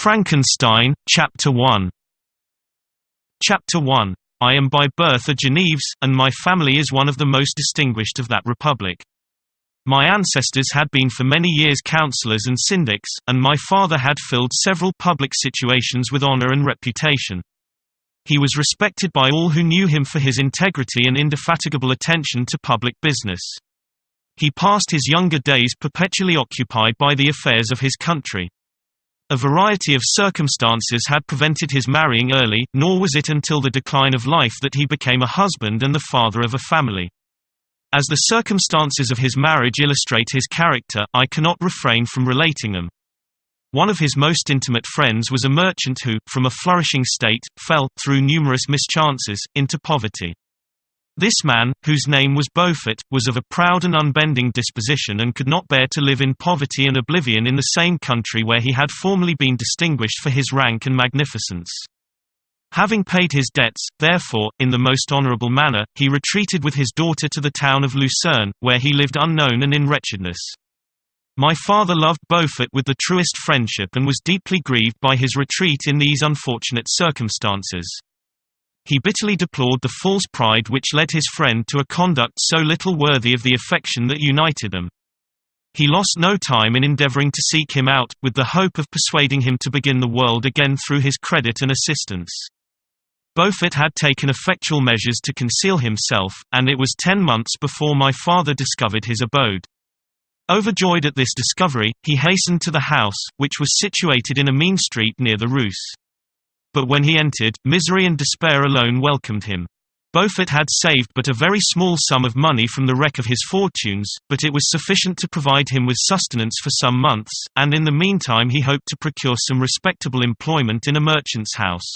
Frankenstein, Chapter 1. Chapter 1. I am by birth a Geneves, and my family is one of the most distinguished of that republic. My ancestors had been for many years councillors and syndics, and my father had filled several public situations with honour and reputation. He was respected by all who knew him for his integrity and indefatigable attention to public business. He passed his younger days perpetually occupied by the affairs of his country. A variety of circumstances had prevented his marrying early, nor was it until the decline of life that he became a husband and the father of a family. As the circumstances of his marriage illustrate his character, I cannot refrain from relating them. One of his most intimate friends was a merchant who, from a flourishing state, fell, through numerous mischances, into poverty. This man, whose name was Beaufort, was of a proud and unbending disposition and could not bear to live in poverty and oblivion in the same country where he had formerly been distinguished for his rank and magnificence. Having paid his debts, therefore, in the most honourable manner, he retreated with his daughter to the town of Lucerne, where he lived unknown and in wretchedness. My father loved Beaufort with the truest friendship and was deeply grieved by his retreat in these unfortunate circumstances. He bitterly deplored the false pride which led his friend to a conduct so little worthy of the affection that united them. He lost no time in endeavouring to seek him out, with the hope of persuading him to begin the world again through his credit and assistance. Beaufort had taken effectual measures to conceal himself, and it was 10 months before my father discovered his abode. Overjoyed at this discovery, he hastened to the house, which was situated in a mean street near the Reuss. But when he entered, misery and despair alone welcomed him. Beaufort had saved but a very small sum of money from the wreck of his fortunes, but it was sufficient to provide him with sustenance for some months, and in the meantime he hoped to procure some respectable employment in a merchant's house.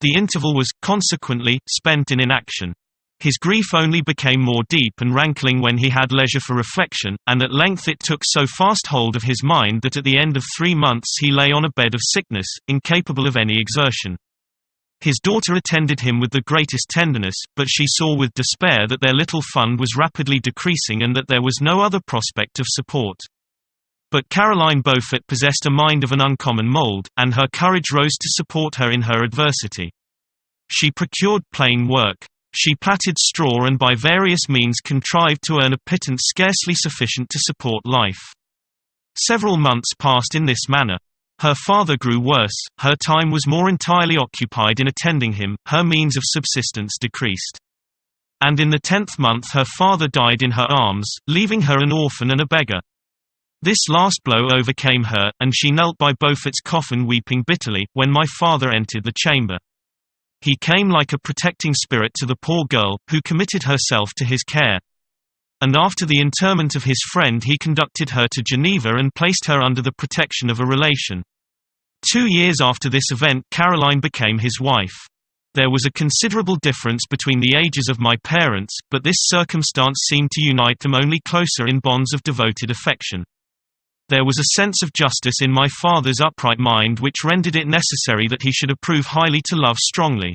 The interval was, consequently, spent in inaction. His grief only became more deep and rankling when he had leisure for reflection, and at length it took so fast hold of his mind that at the end of 3 months he lay on a bed of sickness, incapable of any exertion. His daughter attended him with the greatest tenderness, but she saw with despair that their little fund was rapidly decreasing and that there was no other prospect of support. But Caroline Beaufort possessed a mind of an uncommon mould, and her courage rose to support her in her adversity. She procured plain work. She plaited straw and by various means contrived to earn a pittance scarcely sufficient to support life. Several months passed in this manner. Her father grew worse, her time was more entirely occupied in attending him, her means of subsistence decreased. And in the 10th month her father died in her arms, leaving her an orphan and a beggar. This last blow overcame her, and she knelt by Beaufort's coffin weeping bitterly, when my father entered the chamber. He came like a protecting spirit to the poor girl, who committed herself to his care. And after the interment of his friend he conducted her to Geneva and placed her under the protection of a relation. 2 years after this event Caroline became his wife. There was a considerable difference between the ages of my parents, but this circumstance seemed to unite them only closer in bonds of devoted affection. There was a sense of justice in my father's upright mind which rendered it necessary that he should approve highly to love strongly.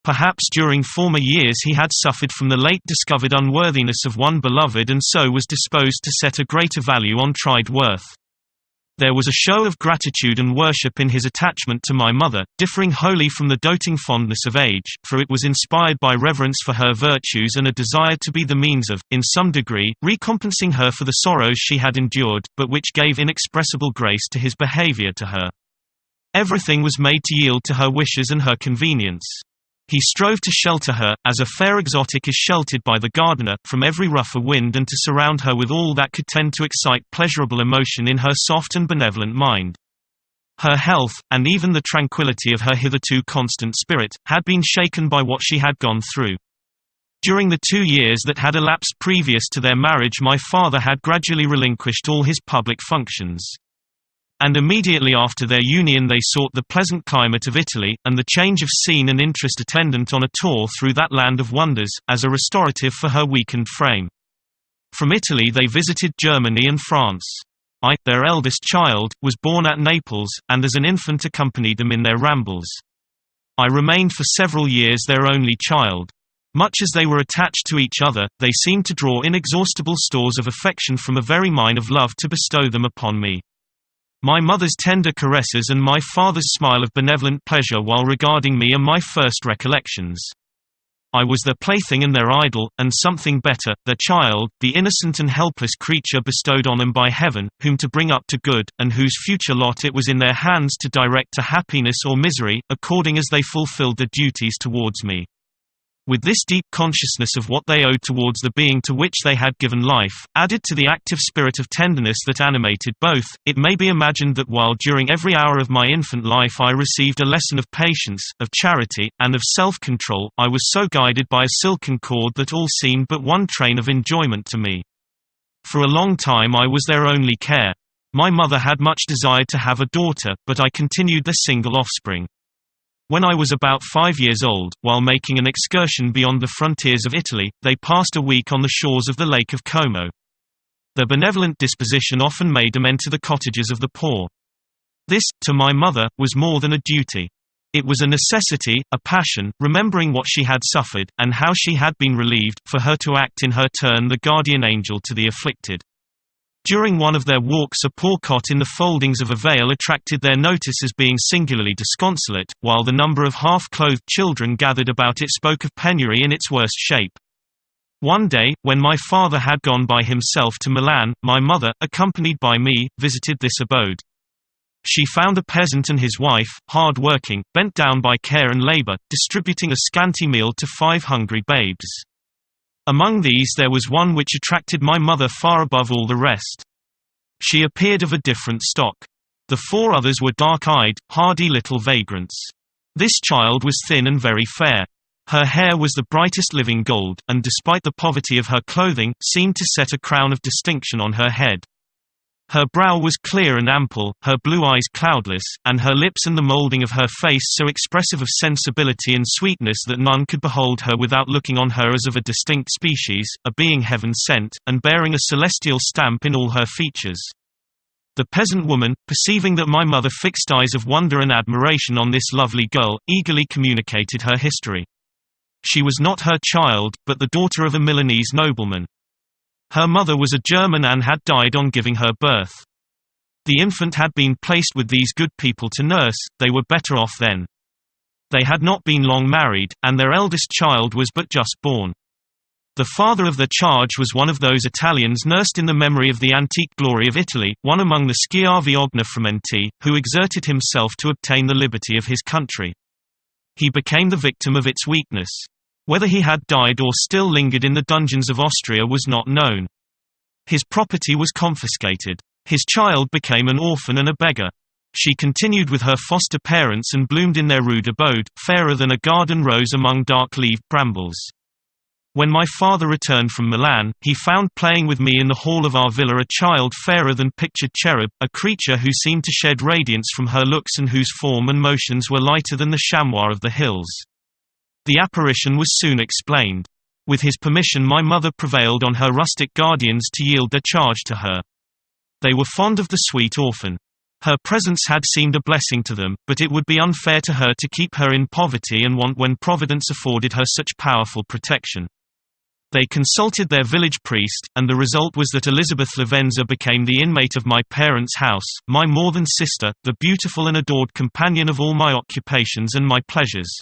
Perhaps during former years he had suffered from the late discovered unworthiness of one beloved and so was disposed to set a greater value on tried worth. There was a show of gratitude and worship in his attachment to my mother, differing wholly from the doting fondness of age, for it was inspired by reverence for her virtues and a desire to be the means of, in some degree, recompensing her for the sorrows she had endured, but which gave inexpressible grace to his behaviour to her. Everything was made to yield to her wishes and her convenience. He strove to shelter her, as a fair exotic is sheltered by the gardener, from every rougher wind and to surround her with all that could tend to excite pleasurable emotion in her soft and benevolent mind. Her health, and even the tranquillity of her hitherto constant spirit, had been shaken by what she had gone through. During the 2 years that had elapsed previous to their marriage my father had gradually relinquished all his public functions. And immediately after their union they sought the pleasant climate of Italy, and the change of scene and interest attendant on a tour through that land of wonders, as a restorative for her weakened frame. From Italy they visited Germany and France. I, their eldest child, was born at Naples, and as an infant accompanied them in their rambles. I remained for several years their only child. Much as they were attached to each other, they seemed to draw inexhaustible stores of affection from a very mine of love to bestow them upon me. My mother's tender caresses and my father's smile of benevolent pleasure while regarding me are my first recollections. I was their plaything and their idol, and something better, their child, the innocent and helpless creature bestowed on them by heaven, whom to bring up to good, and whose future lot it was in their hands to direct to happiness or misery, according as they fulfilled their duties towards me. With this deep consciousness of what they owed towards the being to which they had given life, added to the active spirit of tenderness that animated both, it may be imagined that while during every hour of my infant life I received a lesson of patience, of charity, and of self-control, I was so guided by a silken cord that all seemed but one train of enjoyment to me. For a long time I was their only care. My mother had much desired to have a daughter, but I continued their single offspring. When I was about 5 years old, while making an excursion beyond the frontiers of Italy, they passed a week on the shores of the Lake of Como. Their benevolent disposition often made them enter the cottages of the poor. This, to my mother, was more than a duty. It was a necessity, a passion, remembering what she had suffered, and how she had been relieved, for her to act in her turn the guardian angel to the afflicted. During one of their walks a poor cot in the foldings of a veil attracted their notice as being singularly disconsolate, while the number of half-clothed children gathered about it spoke of penury in its worst shape. One day, when my father had gone by himself to Milan, my mother, accompanied by me, visited this abode. She found a peasant and his wife, hard-working, bent down by care and labor, distributing a scanty meal to 5 hungry babes. Among these there was one which attracted my mother far above all the rest. She appeared of a different stock. The 4 others were dark-eyed, hardy little vagrants. This child was thin and very fair. Her hair was the brightest living gold, and despite the poverty of her clothing, seemed to set a crown of distinction on her head. Her brow was clear and ample, her blue eyes cloudless, and her lips and the moulding of her face so expressive of sensibility and sweetness that none could behold her without looking on her as of a distinct species, a being heaven-sent, and bearing a celestial stamp in all her features. The peasant woman, perceiving that my mother fixed eyes of wonder and admiration on this lovely girl, eagerly communicated her history. She was not her child, but the daughter of a Milanese nobleman. Her mother was a German and had died on giving her birth. The infant had been placed with these good people to nurse, they were better off then. They had not been long married, and their eldest child was but just born. The father of their charge was one of those Italians nursed in the memory of the antique glory of Italy, one among the Schiavi Ogniframenti, who exerted himself to obtain the liberty of his country. He became the victim of its weakness. Whether he had died or still lingered in the dungeons of Austria was not known. His property was confiscated. His child became an orphan and a beggar. She continued with her foster parents and bloomed in their rude abode, fairer than a garden rose among dark-leaved brambles. When my father returned from Milan, he found playing with me in the hall of our villa a child fairer than pictured cherub, a creature who seemed to shed radiance from her looks and whose form and motions were lighter than the chamois of the hills. The apparition was soon explained. With his permission my mother prevailed on her rustic guardians to yield their charge to her. They were fond of the sweet orphan. Her presence had seemed a blessing to them, but it would be unfair to her to keep her in poverty and want when Providence afforded her such powerful protection. They consulted their village priest, and the result was that Elizabeth Lavenza became the inmate of my parents' house, my more than sister, the beautiful and adored companion of all my occupations and my pleasures.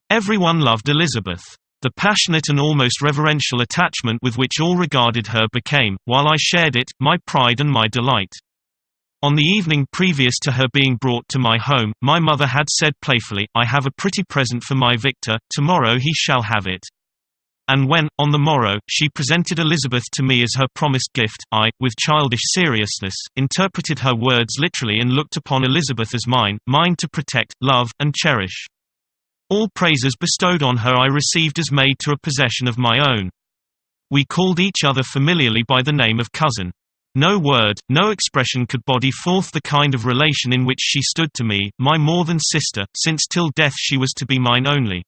Everyone loved Elizabeth. The passionate and almost reverential attachment with which all regarded her became, while I shared it, my pride and my delight. On the evening previous to her being brought to my home, my mother had said playfully, "I have a pretty present for my Victor, tomorrow he shall have it." And when, on the morrow, she presented Elizabeth to me as her promised gift, I, with childish seriousness, interpreted her words literally and looked upon Elizabeth as mine to protect, love, and cherish. All praises bestowed on her I received as made to a possession of my own. We called each other familiarly by the name of cousin. No word, no expression could body forth the kind of relation in which she stood to me, my more than sister, since till death she was to be mine only.